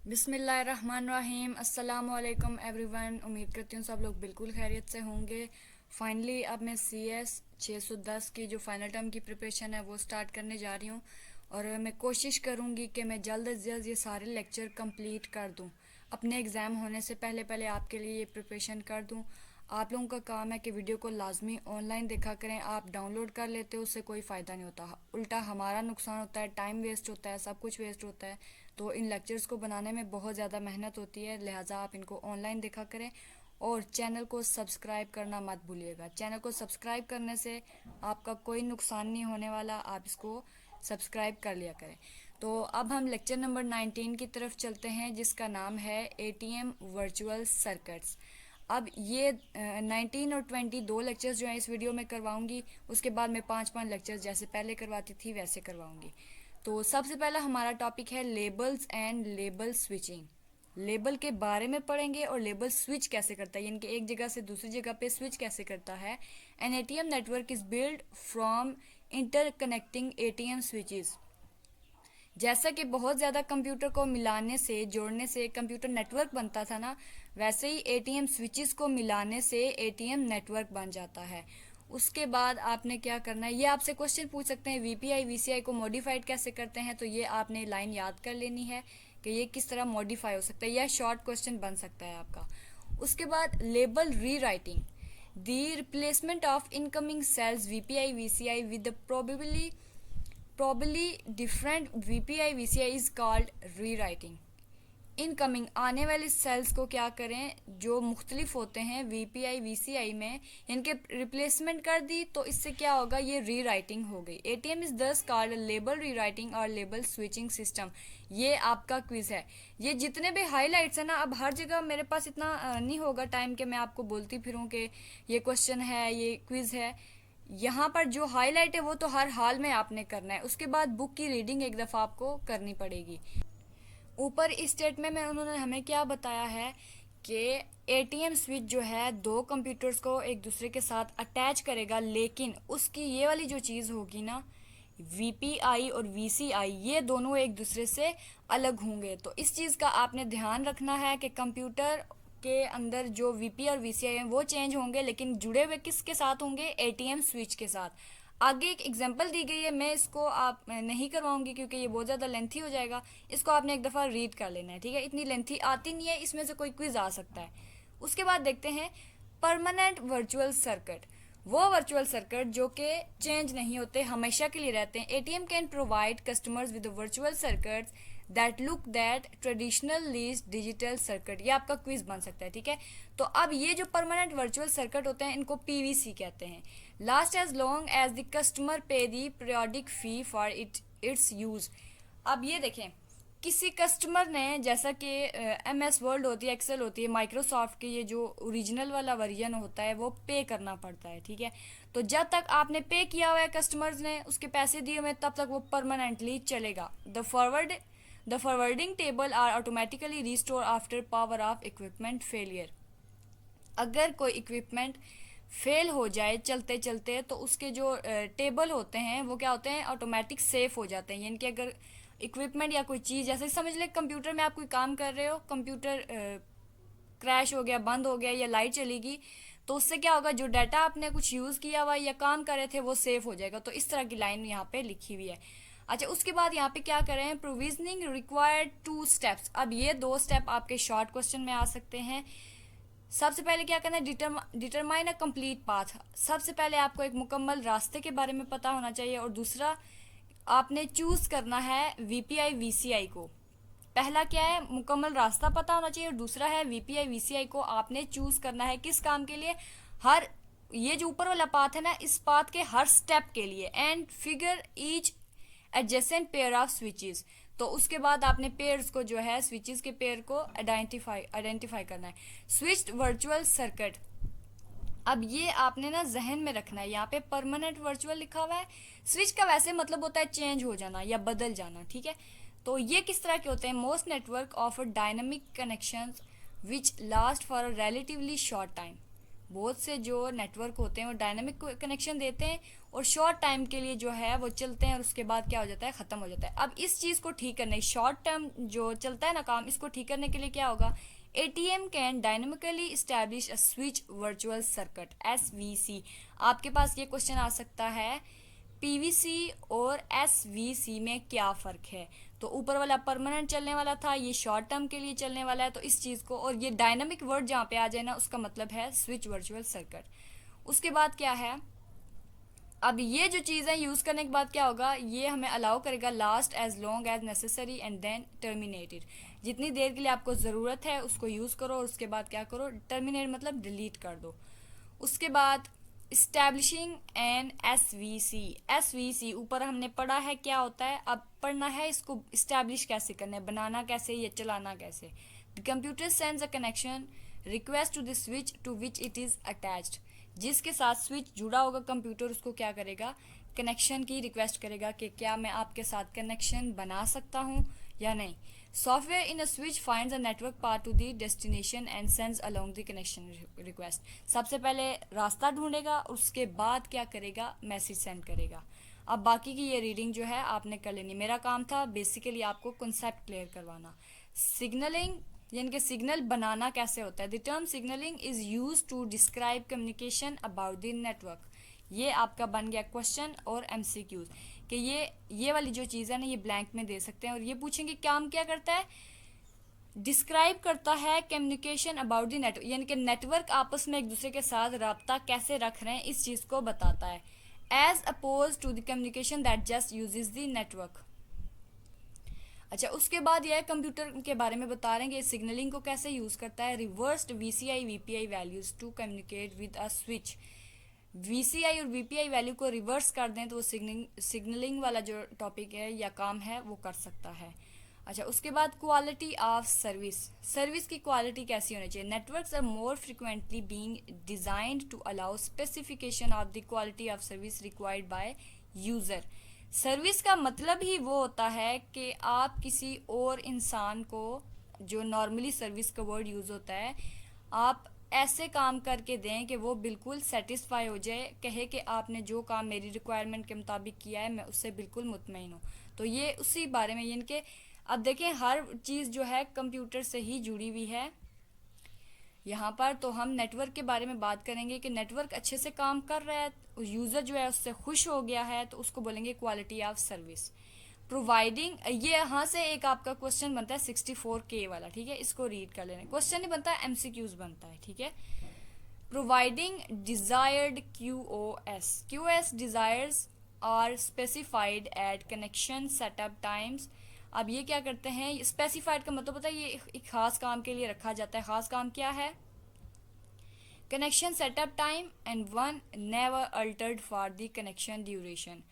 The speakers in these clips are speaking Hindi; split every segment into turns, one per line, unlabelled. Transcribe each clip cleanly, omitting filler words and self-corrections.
बिस्मिल्लाहिर्रहमानिर्रहीम। अस्सलाम वालेकुम एवरीवन। उम्मीद करती हूँ सब लोग बिल्कुल खैरियत से होंगे। फाइनली अब मैं CS 610 की जो फाइनल टर्म की प्रिपरेशन है वो स्टार्ट करने जा रही हूँ और मैं कोशिश करूँगी कि मैं जल्द से जल्द ये सारे लेक्चर कंप्लीट कर दूँ। अपने एग्ज़ाम होने से पहले पहले आपके लिए ये प्रिपरेशन कर दूँ। आप लोगों का काम है कि वीडियो को लाजमी ऑनलाइन देखा करें। आप डाउनलोड कर लेते हो, उससे कोई फ़ायदा नहीं होता, उल्टा हमारा नुकसान होता है, टाइम वेस्ट होता है, सब कुछ वेस्ट होता है। तो इन लेक्चर्स को बनाने में बहुत ज़्यादा मेहनत होती है, लिहाजा आप इनको ऑनलाइन देखा करें और चैनल को सब्सक्राइब करना मत भूलिएगा। चैनल को सब्सक्राइब करने से आपका कोई नुकसान नहीं होने वाला, आप इसको सब्सक्राइब कर लिया करें। तो अब हम लेक्चर नंबर 19 की तरफ चलते हैं, जिसका नाम है ATM वर्चुअल सर्किट्स। अब ये 19 और 20 दो लेक्चर्स जो हैं इस वीडियो में करवाऊंगी। उसके बाद मैं 5-5 लेक्चर्स जैसे पहले करवाती थी वैसे करवाऊंगी। तो सबसे पहला हमारा टॉपिक है labels and label switching. Label के बारे में पढ़ेंगे और लेबल स्विच कैसे करता है, यानी कि एक जगह से दूसरी जगह पे स्विच कैसे करता है। An ATM network is build from interconnecting ATM switches. जैसा कि बहुत ज़्यादा कंप्यूटर को मिलाने से, जोड़ने से कंप्यूटर नेटवर्क बनता था ना, वैसे ही ATM स्विचेस को मिलाने से ATM नेटवर्क बन जाता है। उसके बाद आपने क्या करना है, ये आपसे क्वेश्चन पूछ सकते हैं VPI VCI को मॉडिफाइड कैसे करते हैं, तो ये आपने लाइन याद कर लेनी है कि ये किस तरह मॉडिफाई हो सकता है। यह शॉर्ट क्वेश्चन बन सकता है आपका। उसके बाद label rewriting, the replacement of incoming cells VPI VCI with probably different VPI VCI is called rewriting। Incoming आने वाले सेल्स को क्या करें, जो मुख्तलिफ होते हैं VPI VCI में, इनके रिप्लेसमेंट कर दी तो इससे क्या होगा, ये री राइटिंग हो गई। ATM इज दस कॉल्ड लेबल री राइटिंग और लेबल स्विचिंग सिस्टम। ये आपका क्विज है। ये जितने भी हाईलाइट्स है ना, अब हर जगह मेरे पास इतना नहीं होगा टाइम कि मैं आपको बोलती फिरूँ कि ये क्वेश्चन है, ये क्विज है। यहाँ पर जो हाईलाइट है वो तो हर हाल में आपने करना है। उसके बाद बुक की रीडिंग एक दफ़ा आपको करनी पड़ेगी। ऊपर इस स्टेटमेंट में उन्होंने हमें क्या बताया है कि ATM स्विच जो है दो कंप्यूटर्स को एक दूसरे के साथ अटैच करेगा, लेकिन उसकी ये वाली जो चीज़ होगी ना, VPI और VCI, ये दोनों एक दूसरे से अलग होंगे। तो इस चीज़ का आपने ध्यान रखना है कि कंप्यूटर के अंदर जो VP और VCI हैं वो चेंज होंगे, लेकिन जुड़े हुए किसके साथ होंगे, ATM स्विच के साथ। आगे एक एग्जांपल दी गई है, मैं इसको आप नहीं करवाऊंगी क्योंकि ये बहुत ज़्यादा लेंथी हो जाएगा। इसको आपने एक दफ़ा रीड कर लेना है, ठीक है। इतनी लेंथी आती नहीं है, इसमें से कोई क्विज आ सकता है। उसके बाद देखते हैं परमानेंट वर्चुअल सर्किट। वो वर्चुअल सर्किट जो कि चेंज नहीं होते, हमेशा के लिए रहते हैं। ATM can provide customers with virtual circuits that look that traditional least digital circuit. ये आपका क्विज बन सकता है, ठीक है। तो अब ये जो परमानेंट वर्चुअल सर्किट होते हैं इनको PVC कहते हैं। Last as long as the customer pay the periodic fee for its use. अब ये देखें, किसी कस्टमर ने, जैसा कि MS वर्ड होती है, एक्सेल होती है, माइक्रोसॉफ्ट के ये जो ओरिजिनल वाला वर्जन होता है वो पे करना पड़ता है, ठीक है। तो जब तक आपने पे किया हुआ है, कस्टमर्स ने उसके पैसे दिए हुए, तब तक वो परमानेंटली चलेगा। The forwarding table are automatically restore after power off equipment failure. अगर कोई इक्विपमेंट फेल हो जाए चलते चलते, तो उसके जो टेबल होते हैं वो क्या होते हैं, ऑटोमेटिक सेफ हो जाते हैं। यानी कि अगर इक्विपमेंट या कोई चीज़, जैसे समझ ले कंप्यूटर में आप कोई काम कर रहे हो, कंप्यूटर क्रैश हो गया, बंद हो गया या लाइट चली गई, तो उससे क्या होगा, जो डाटा आपने कुछ यूज़ किया हुआ या काम कर रहे थे वो सेफ हो जाएगा। तो इस तरह की लाइन यहाँ पे लिखी हुई है। अच्छा, उसके बाद यहाँ पे क्या करें, प्रोविजनिंग रिक्वायर्ड 2 स्टेप्स। अब ये 2 स्टेप आपके शॉर्ट क्वेश्चन में आ सकते हैं। सबसे पहले क्या करना है, डिटरमाइन अ कंप्लीट पाथ। सबसे पहले आपको एक मुकम्मल रास्ते के बारे में पता होना चाहिए, और दूसरा आपने चूज करना है VPI VCI को। पहला क्या है, मुकम्मल रास्ता पता होना चाहिए, और दूसरा है VPI VCI को आपने चूज करना है किस काम के लिए, हर ये जो ऊपर वाला पाथ है ना, इस पाथ के हर स्टेप के लिए। And figure each adjacent pair of switches. तो उसके बाद आपने पेयर्स को जो है, स्विचेस के पेयर को आइडेंटिफाई करना है। स्विच्ड वर्चुअल सर्किट, अब ये आपने ना जहन में रखना है, यहाँ पे परमानेंट वर्चुअल लिखा हुआ है। स्विच का वैसे मतलब होता है चेंज हो जाना या बदल जाना, ठीक है। तो ये किस तरह के होते हैं, most network offer dynamic connections which last for a relatively short time. बहुत से जो नेटवर्क होते हैं वो डायनामिक कनेक्शन देते हैं और शॉर्ट टाइम के लिए जो है वो चलते हैं और उसके बाद क्या हो जाता है, ख़त्म हो जाता है। अब इस चीज़ को ठीक करने, शॉर्ट टर्म जो चलता है ना काम, इसको ठीक करने के लिए क्या होगा, ATM can dynamically establish a switch virtual circuit, SVC। आपके पास ये क्वेश्चन आ सकता है, PVC और SVC में क्या फ़र्क है। तो ऊपर वाला परमानेंट चलने वाला था, ये शॉर्ट टर्म के लिए चलने वाला है। तो इस चीज़ को, और ये डायनामिक वर्ड जहाँ पे आ जाए ना, उसका मतलब है स्विच वर्चुअल सर्किट। उसके बाद क्या है, अब ये जो चीज़ें यूज़ करने के बाद क्या होगा, ये हमें अलाउ करेगा last as long as necessary and then terminated. जितनी देर के लिए आपको ज़रूरत है उसको यूज़ करो और उसके बाद क्या करो, टर्मिनेट मतलब डिलीट कर दो। उसके बाद इस्टेब्लिशिंग एन एस वी सी ऊपर हमने पढ़ा है क्या होता है, अब पढ़ना है इसको इस्टेब्लिश कैसे करना है, बनाना कैसे, या चलाना कैसे। The computer sends a connection request to the switch to which it is attached. जिसके साथ स्विच जुड़ा होगा कंप्यूटर, उसको क्या करेगा, कनेक्शन की रिक्वेस्ट करेगा कि क्या मैं आपके साथ कनेक्शन बना सकता हूँ या नहीं। Software in a switch finds a network path to the destination and sends along the connection request. सबसे पहले रास्ता ढूंढेगा, उसके बाद क्या करेगा, मैसेज सेंड करेगा। अब बाकी की ये रीडिंग जो है आपने कर लेनी, मेरा काम था बेसिकली आपको कॉन्सेप्ट क्लियर करवाना। सिग्नलिंग यानी कि सिग्नल बनाना कैसे होता है। The term signalling is use to describe communication about the network. ये आपका बन गया क्वेश्चन और MCQs कि ये वाली जो चीज़ है ना, ये ब्लैंक में दे सकते हैं और ये पूछेंगे काम क्या करता है, डिस्क्राइब करता है कम्युनिकेशन अबाउट द नेटवर्क, यानी कि नेटवर्क आपस में एक दूसरे के साथ रब्ता कैसे रख रहे हैं, इस चीज़ को बताता है। As oppose to the communication that just uses the network. अच्छा, उसके बाद यह कंप्यूटर के बारे में बता रहे हैं कि सिग्नलिंग को कैसे यूज़ करता है। Reversed VCI VPI values to communicate with a switch. VCI और VPI वैल्यू को रिवर्स कर दें तो वो सिग्नलिंग वाला जो टॉपिक है या काम है वो कर सकता है। अच्छा, उसके बाद क्वालिटी ऑफ सर्विस। सर्विस की क्वालिटी कैसी होनी चाहिए। Networks are more frequently being designed to allow specification of the quality of service required by user. Service का मतलब ही वो होता है कि आप किसी और इंसान को, जो नॉर्मली सर्विस का वर्ड यूज़ होता है, आप ऐसे काम करके दें कि वो बिल्कुल सेटिस्फाई हो जाए, कहे कि आपने जो काम मेरी रिक्वायरमेंट के मुताबिक किया है मैं उससे बिल्कुल मुतमईन हूँ। तो ये उसी बारे में, यानी कि अब देखें हर चीज़ जो है कंप्यूटर से ही जुड़ी हुई है। यहाँ पर तो हम नेटवर्क के बारे में बात करेंगे कि नेटवर्क अच्छे से काम कर रहा है, यूज़र जो है उससे खुश हो गया है, तो उसको बोलेंगे क्वालिटी ऑफ सर्विस। प्रोवाइडिंग, ये यहाँ से एक आपका क्वेश्चन बनता है 64K वाला, ठीक है, इसको रीड कर लेना। क्वेश्चन नहीं बनता है, MCQs बनता है, ठीक है। Providing desired QoS desires are specified at connection setup times. अब ये क्या करते हैं, स्पेसिफाइड का मतलब होता है ये एक खास काम के लिए रखा जाता है। खास काम क्या है, connection setup time and one never Altered for the connection duration.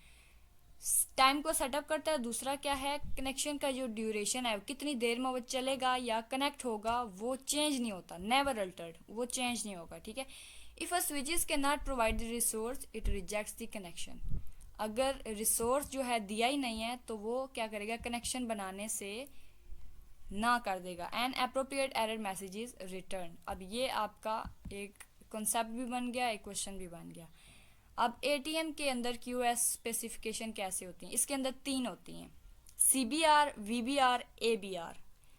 Time को सेटअप करता है, दूसरा क्या है, कनेक्शन का जो ड्यूरेशन है कितनी देर में वो चलेगा या कनेक्ट होगा वो चेंज नहीं होता, नेवर अल्टर्ड, वो चेंज नहीं होगा, ठीक है। If a switches can not provide the resource it rejects the connection. अगर रिसोर्स जो है दिया ही नहीं है तो वो क्या करेगा, कनेक्शन बनाने से ना कर देगा। And appropriate error messages return. अब ये आपका एक कॉन्सेप्ट भी बन गया, एक क्वेश्चन भी बन गया। अब ATM के अंदर QoS स्पेसिफिकेशन कैसे होती हैं, इसके अंदर 3 होती हैं, CBR, VBR, ABR।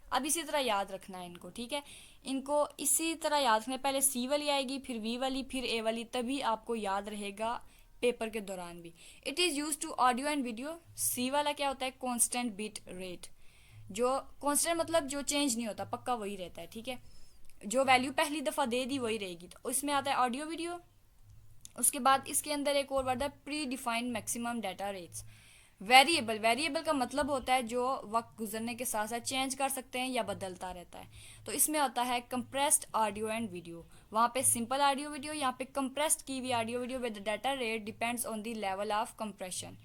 अब इसी तरह याद रखना है इनको, ठीक है, इनको इसी तरह याद रखना है। पहले C वाली आएगी, फिर V वाली, फिर A वाली, तभी आपको याद रहेगा पेपर के दौरान भी। It is use to audio and video. C वाला क्या होता है, कॉन्स्टेंट बिट रेट। जो कॉन्स्टेंट मतलब जो चेंज नहीं होता, पक्का वही रहता है, ठीक है, जो वैल्यू पहली दफ़ा दे दी वही रहेगी। तो इसमें आता है ऑडियो वीडियो। उसके बाद इसके अंदर एक और वर्ड है pre defined maximum data rates. Variable, variable का मतलब होता है जो वक्त गुजरने के साथ साथ चेंज कर सकते हैं या बदलता रहता है। तो इसमें होता है कंप्रेस्ड ऑडियो एंड वीडियो। वहाँ पे सिंपल ऑडियो वीडियो, यहाँ पे कंप्रेस्ड की हुई audio video with data rate depends on the level of compression.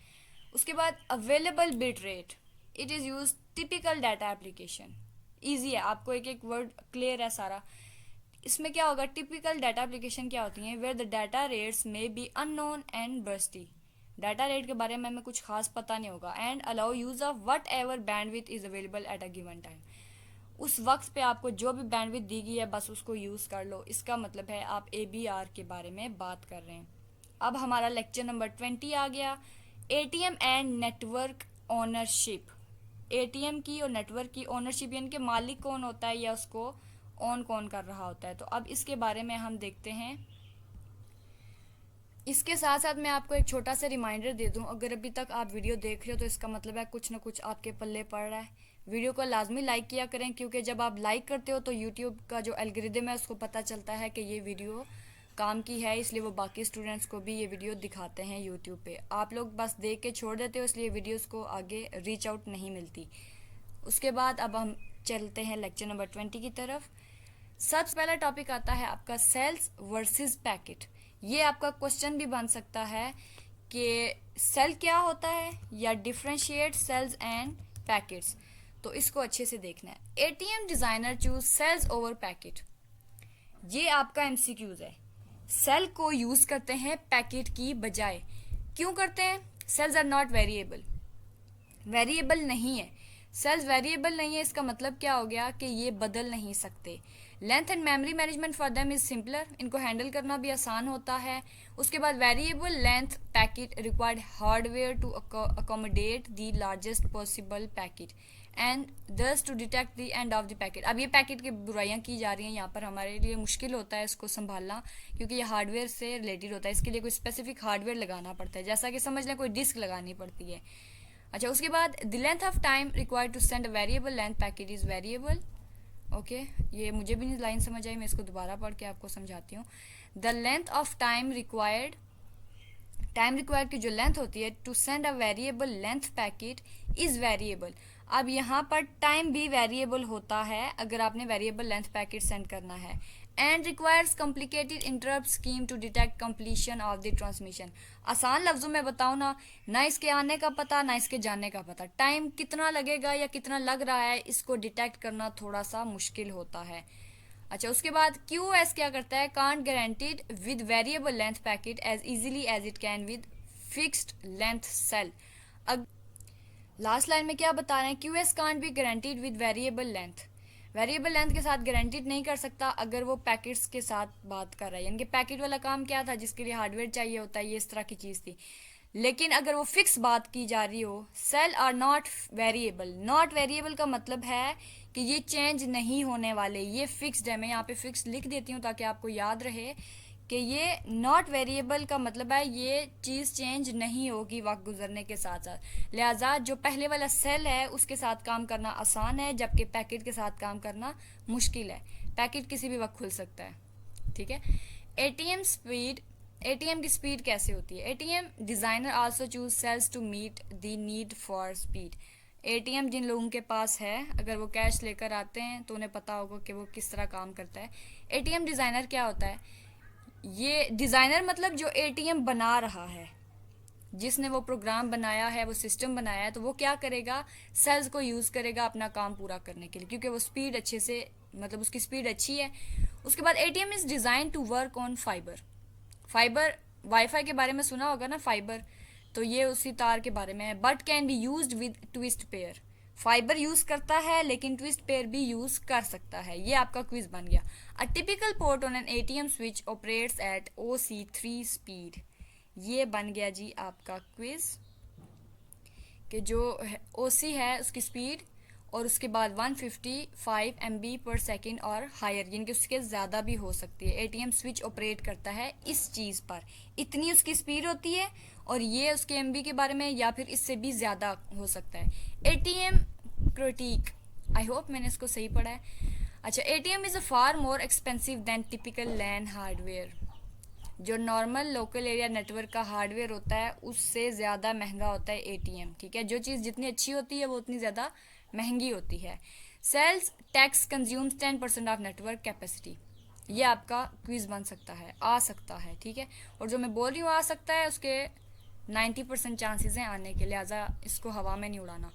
उसके बाद available bit rate, it is use typical data application. Easy है, आपको एक एक वर्ड क्लियर है सारा। इसमें क्या होगा, टिपिकल डाटा एप्लीकेशन क्या होती हैं, where the data rates may be unknown and bursty. Data rate के बारे में हमें कुछ खास पता नहीं होगा। And allow use of whatever bandwidth is available at a given time. उस वक्त पे आपको जो भी बैंडविड्थ दी गई है बस उसको यूज़ कर लो। इसका मतलब है आप ABR के बारे में बात कर रहे हैं। अब हमारा लेक्चर नंबर 20 आ गया, ATM and network ownership. ATM की और नेटवर्क की ओनरशिप यानी कि मालिक कौन होता है या उसको ऑन कौन कर रहा होता है। तो अब इसके बारे में हम देखते हैं। इसके साथ साथ मैं आपको एक छोटा सा रिमाइंडर दे दूं, अगर अभी तक आप वीडियो देख रहे हो तो इसका मतलब है कुछ ना कुछ आपके पल्ले पड़ रहा है। वीडियो को लाजमी लाइक किया करें, क्योंकि जब आप लाइक करते हो तो यूट्यूब का जो एल्गोरिदम है उसको पता चलता है कि ये वीडियो काम की है, इसलिए वो बाकी स्टूडेंट्स को भी ये वीडियो दिखाते हैं यूट्यूब पे। आप लोग बस देख के छोड़ देते हो, इसलिए वीडियोस को आगे रीच आउट नहीं मिलती। उसके बाद अब हम चलते हैं लेक्चर नंबर 20 की तरफ। सबसे पहला टॉपिक आता है आपका सेल्स वर्सेस पैकेट। ये आपका क्वेश्चन भी बन सकता है कि सेल क्या होता है या डिफरेंशिएट सेल्स एंड पैकेट्स। तो इसको अच्छे से देखना है। ATM designer choose cells over packet. ये आपका MCQs है। सेल को यूज करते हैं पैकेट की बजाय। क्यों करते हैं? Cells are not variable. Variable नहीं है, सेल्स वेरिएबल नहीं है। इसका मतलब क्या हो गया कि ये बदल नहीं सकते। Length and memory management for them is simpler, इनको हैंडल करना भी आसान होता है। उसके बाद variable length packet required hardware to accommodate the largest possible packet and thus to detect the end of the packet. अब ये पैकेट की बुराइयां की जा रही हैं यहाँ पर, हमारे लिए मुश्किल होता है इसको संभालना, क्योंकि ये हार्डवेयर से रिलेटेड होता है। इसके लिए कोई स्पेसिफिक हार्डवेयर लगाना पड़ता है, जैसा कि समझ लें कोई डिस्क लगानी पड़ती है। अच्छा, उसके बाद the length of time required to send a variable length packet is variable. Okay, ये मुझे भी नहीं लाइन समझ आई, मैं इसको दोबारा पढ़ के आपको समझाती हूँ। The length of time required की जो लेंथ होती है to send a variable length packet is variable. अब यहाँ पर टाइम भी वेरिएबल होता है अगर आपने वेरिएबल लेंथ पैकेट सेंड करना है। And requires complicated interrupt scheme to detect completion of the transmission. आसान लफ्जों में बताऊँ ना इसके आने का पता ना इसके जाने का पता। टाइम कितना लगेगा या कितना लग रहा है इसको डिटेक्ट करना थोड़ा सा मुश्किल होता है। अच्छा, उसके बाद QoS क्या करता है? Can't guaranteed with variable length packet as easily as it can with fixed length cell. Last line में क्या बता रहे हैं? QoS can't be guaranteed with variable length. Variable length के साथ गारंटीड नहीं कर सकता अगर वो पैकेट्स के साथ बात कर रहा है। यानी कि पैकेट वाला काम क्या था, जिसके लिए हार्डवेयर चाहिए होता है, ये इस तरह की चीज़ थी। लेकिन अगर वो फिक्स बात की जा रही हो, cell are not variable. Not variable का मतलब है कि ये चेंज नहीं होने वाले, ये फिक्स्ड है। मैं यहाँ पे फिक्स लिख देती हूँ ताकि आपको याद रहे कि ये नॉट वेरिएबल का मतलब है ये चीज़ चेंज नहीं होगी वक्त गुजरने के साथ साथ। लिहाजा जो पहले वाला सेल है उसके साथ काम करना आसान है, जबकि पैकेट के साथ काम करना मुश्किल है। पैकेट किसी भी वक्त खुल सकता है, ठीक है। ATM की स्पीड कैसे होती है? ATM designer also choose cells to meet the need for speed. ATM जिन लोगों के पास है, अगर वो कैश लेकर आते हैं तो उन्हें पता होगा कि वो किस तरह काम करता है। ATM डिज़ाइनर क्या होता है? ये डिज़ाइनर मतलब जो ATM बना रहा है, जिसने वो प्रोग्राम बनाया है, वो सिस्टम बनाया है, तो वो क्या करेगा? सेल्स को यूज़ करेगा अपना काम पूरा करने के लिए, क्योंकि वो स्पीड अच्छे से, मतलब उसकी स्पीड अच्छी है। उसके बाद ATM is design to work on fibre. WiFi के बारे में सुना होगा ना, फाइबर, तो ये उसी तार के बारे में है। But can be used with twist pair. Fibre use करता है लेकिन ट्विस्ट पेयर भी यूज कर सकता है। ये आपका क्विज बन गया। A typical port on an ATM switch operates at OC3 speed. ये बन गया जी आपका क्विज कि जो OC है उसकी स्पीड और उसके बाद 155 MB पर सेकेंड और हायर, यानी कि उसके ज़्यादा भी हो सकती है। ATM स्विच ऑपरेट करता है इस चीज़ पर, इतनी उसकी स्पीड होती है, और ये उसके MB के बारे में, या फिर इससे भी ज़्यादा हो सकता है। ATM क्रिटिक, आई होप मैंने इसको सही पढ़ा है। अच्छा, ATM is a far more expensive than typical LAN hardware. जो नॉर्मल लोकल एरिया नेटवर्क का हार्डवेयर होता है उससे ज़्यादा महंगा होता है ATM, ठीक है। जो चीज़ जितनी अच्छी होती है वो उतनी ज़्यादा महंगी होती है। Cells tax consumes 10% of network capacity. ये आपका क्विज बन सकता है, आ सकता है, ठीक है। और जो मैं बोल रही हूँ आ सकता है, उसके 90% चांसेस हैं आने के, लिहाजा इसको हवा में नहीं उड़ाना।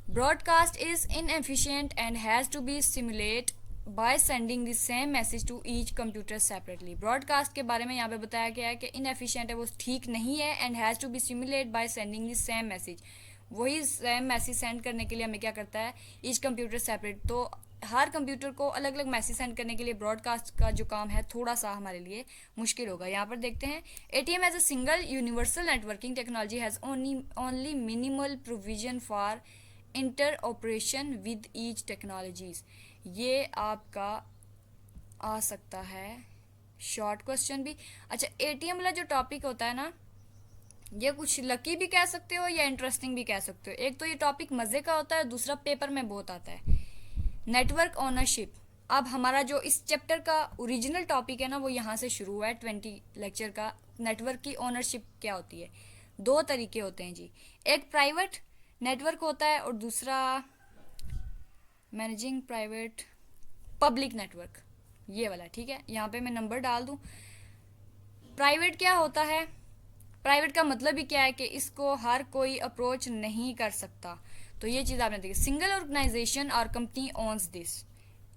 Broadcast is inefficient and has to be simulate by sending the same message to each computer separately. Broadcast के बारे में यहाँ पे बताया गया है कि इनएफिशिएंट है, वो ठीक नहीं है। And has to be simulate by sending the same message, वही सेम मैसेज सेंड करने के लिए हमें क्या करता है? Each computer separate. तो हर कंप्यूटर को अलग अलग मैसेज सेंड करने के लिए ब्रॉडकास्ट का जो काम है थोड़ा सा हमारे लिए मुश्किल होगा। यहाँ पर देखते हैं, ATM as a single universal networking technology has only minimal provision for interoperation with each technologies. ये आपका आ सकता है शॉर्ट क्वेश्चन भी। अच्छा, एटीएम वाला जो टॉपिक होता है ना, ये कुछ लकी भी कह सकते हो या इंटरेस्टिंग भी कह सकते हो। एक तो ये टॉपिक मज़े का होता है, दूसरा पेपर में बहुत आता है। नेटवर्क ओनरशिप, अब हमारा जो इस चैप्टर का ओरिजिनल टॉपिक है ना, वो यहाँ से शुरू हुआ है 20 लेक्चर का। नेटवर्क की ओनरशिप क्या होती है? दो तरीके होते हैं जी, एक प्राइवेट नेटवर्क होता है और दूसरा मैनेजिंग प्राइवेट पब्लिक नेटवर्क, ये वाला। ठीक है, यहाँ पे मैं नंबर डाल दूँ। प्राइवेट क्या होता है? प्राइवेट का मतलब ही क्या है कि इसको हर कोई अप्रोच नहीं कर सकता। तो ये चीज़ आपने देखी, सिंगल ऑर्गेनाइजेशन और कंपनी ओन्स दिस।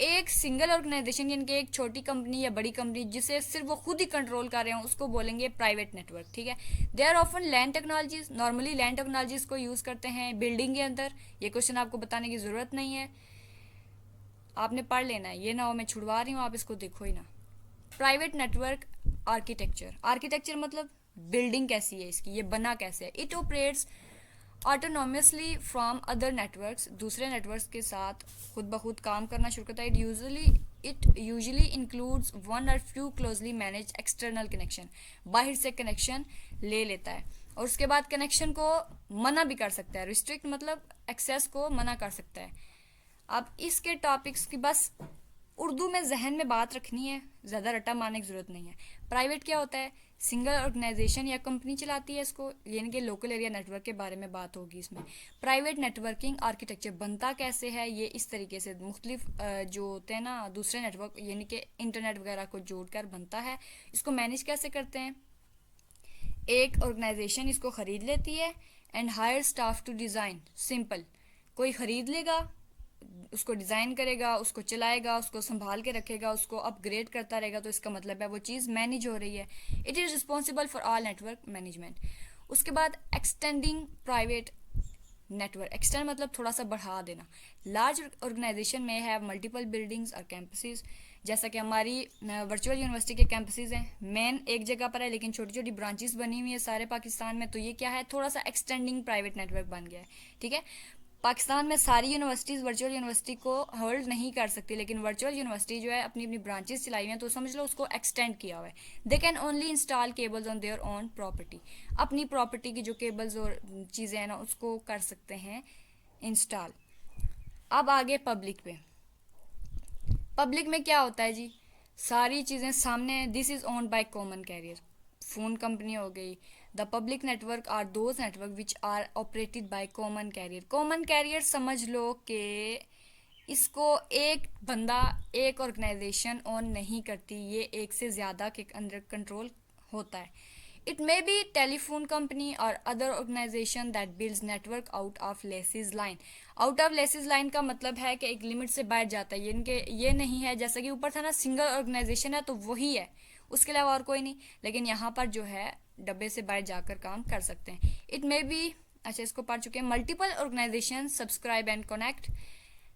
एक सिंगल ऑर्गेनाइजेशन यानी कि एक छोटी कंपनी या बड़ी कंपनी जिसे सिर्फ वो खुद ही कंट्रोल कर रहे हो, उसको बोलेंगे प्राइवेट नेटवर्क। ठीक है, they are often LAN technologies, normally LAN technologies को यूज़ करते हैं बिल्डिंग के अंदर। ये क्वेश्चन आपको बताने की ज़रूरत नहीं है, आपने पढ़ लेना है, ये ना हो मैं छुड़वा रही हूँ, आप इसको देखो ही ना। प्राइवेट नेटवर्क आर्किटेक्चर, आर्किटेक्चर मतलब बिल्डिंग कैसी है इसकी, ये बना कैसे है। It operates autonomously from other networks, दूसरे नेटवर्क्स के साथ खुद ब खुद काम करना शुरू करता है। इट यूजुअली इंक्लूड्स वन और few closely manage external connection, बाहर से कनेक्शन ले लेता है और उसके बाद कनेक्शन को मना भी कर सकता है। रिस्ट्रिक्ट मतलब एक्सेस को मना कर सकता है। अब इसके टॉपिक्स की बस उर्दू में जहन में बात रखनी है, ज़्यादा रट्टा मारने की ज़रूरत नहीं है। प्राइवेट क्या होता है? सिंगल ऑर्गेनाइजेशन या कंपनी चलाती है इसको, यानी कि लोकल एरिया नेटवर्क के बारे में बात होगी इसमें। प्राइवेट नेटवर्किंग आर्किटेक्चर बनता कैसे है? ये इस तरीके से मुख्तलिफ जो होते हैं ना दूसरे नेटवर्क यानी कि इंटरनेट वगैरह को जोड़कर बनता है। इसको मैनेज कैसे करते हैं? एक ऑर्गेनाइजेशन इसको ख़रीद लेती है and hire staff to design. Simple, कोई ख़रीद लेगा, उसको डिज़ाइन करेगा, उसको चलाएगा, उसको संभाल के रखेगा, उसको अपग्रेड करता रहेगा, तो इसका मतलब है वो चीज़ मैनेज हो रही है। It is responsible for all network management. उसके बाद एक्सटेंडिंग प्राइवेट नेटवर्क, एक्सटेंड मतलब थोड़ा सा बढ़ा देना। लार्ज ऑर्गेनाइजेशन में हैव मल्टीपल बिल्डिंग्स और कैंपसेस, जैसा कि हमारी वर्चुअल यूनिवर्सिटी के कैंपसेस हैं, मेन एक जगह पर है लेकिन छोटी छोटी ब्रांचेस बनी हुई है सारे पाकिस्तान में। तो ये क्या है? थोड़ा सा एक्सटेंडिंग प्राइवेट नेटवर्क बन गया है। ठीक है, पाकिस्तान में सारी यूनिवर्सिटीज़ वर्चुअल यूनिवर्सिटी को होल्ड नहीं कर सकती, लेकिन वर्चुअल यूनिवर्सिटी जो है अपनी अपनी ब्रांचेस चलाई हुई हैं, तो समझ लो उसको एक्सटेंड किया हुआ है। They can only install cables on their own property, अपनी प्रॉपर्टी की जो केबल्स और चीज़ें हैं ना उसको कर सकते हैं इंस्टॉल। अब आगे पब्लिक पे, पब्लिक में क्या होता है जी? सारी चीज़ें सामने, this is owned by common carrier, phone company हो गई। The public network are those network which are operated by common carrier. Common carrier समझ लो कि इसको एक बंदा, एक ऑर्गेनाइजेशन ओन नहीं करती, ये एक से ज़्यादा के अंदर कंट्रोल होता है। It may be telephone company और other organisation that builds network out of leased line. Out of leased line का मतलब है कि एक लिमिट से बाहर जाता है, ये नहीं है जैसा कि ऊपर था ना सिंगल ऑर्गेनाइजेशन है तो वही है, उसके अलावा और कोई नहीं। लेकिन यहाँ पर जो है डब्बे से बाहर जाकर काम कर सकते हैं। इट मे बी, अच्छा इसको पढ़ चुके हैं, multiple organisation subscribe and connect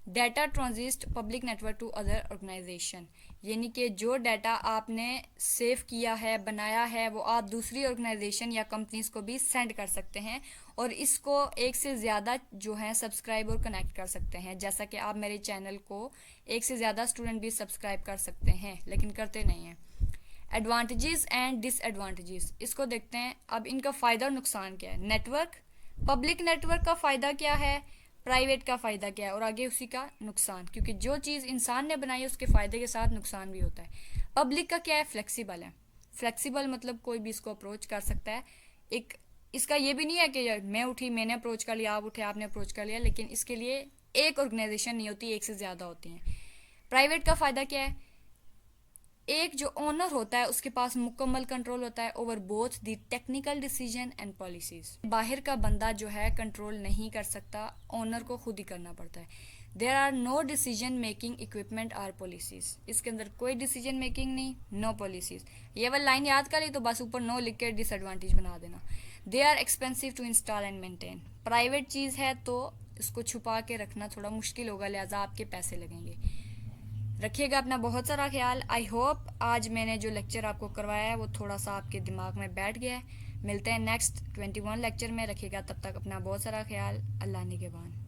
data transit public network to other organisation, यानी कि जो डाटा आपने सेव किया है, बनाया है, वो आप दूसरी ऑर्गेनाइजेशन या कंपनीज को भी सेंड कर सकते हैं और इसको एक से ज़्यादा जो है सब्सक्राइब और कनेक्ट कर सकते हैं। जैसा कि आप मेरे चैनल को एक से ज़्यादा स्टूडेंट भी सब्सक्राइब कर सकते हैं लेकिन करते नहीं हैं। एडवांटेजेस एंड डिसएडवांटेजेस, इसको देखते हैं। अब इनका फ़ायदा और नुकसान क्या है? नेटवर्क, पब्लिक नेटवर्क का फ़ायदा क्या है, प्राइवेट का फ़ायदा क्या है और आगे उसी का नुकसान, क्योंकि जो चीज़ इंसान ने बनाई है उसके फ़ायदे के साथ नुकसान भी होता है। पब्लिक का क्या है? फ्लेक्सिबल है। फ्लेक्सिबल मतलब कोई भी इसको अप्रोच कर सकता है। एक इसका ये भी नहीं है कि मैं उठी मैंने अप्रोच कर लिया, आप उठे आपने अप्रोच कर लिया, लेकिन इसके लिए एक ऑर्गेनाइजेशन नहीं होती, एक से ज़्यादा होती हैं। प्राइवेट का फ़ायदा क्या है? एक जो ओनर होता है उसके पास मुकम्मल कंट्रोल होता है over both the technical decision and policies. बाहर का बंदा जो है कंट्रोल नहीं कर सकता, ओनर को खुद ही करना पड़ता है। There are no decision making equipment or policies, इसके अंदर कोई डिसीजन मेकिंग नहीं, नो पॉलिसीज। ये वाली लाइन याद कर ली तो बस ऊपर नो लिख के डिसएडवांटेज बना देना। They are expensive to install and maintain, private चीज़ है तो इसको छुपा के रखना थोड़ा मुश्किल होगा, लिहाजा आपके पैसे लगेंगे। रखिएगा अपना बहुत सारा ख्याल। आई होप आज मैंने जो लेक्चर आपको करवाया है वो थोड़ा सा आपके दिमाग में बैठ गया है। मिलते हैं नेक्स्ट 21 लेक्चर में। रखिएगा तब तक अपना बहुत सारा ख्याल। अल्लाह निगहबान।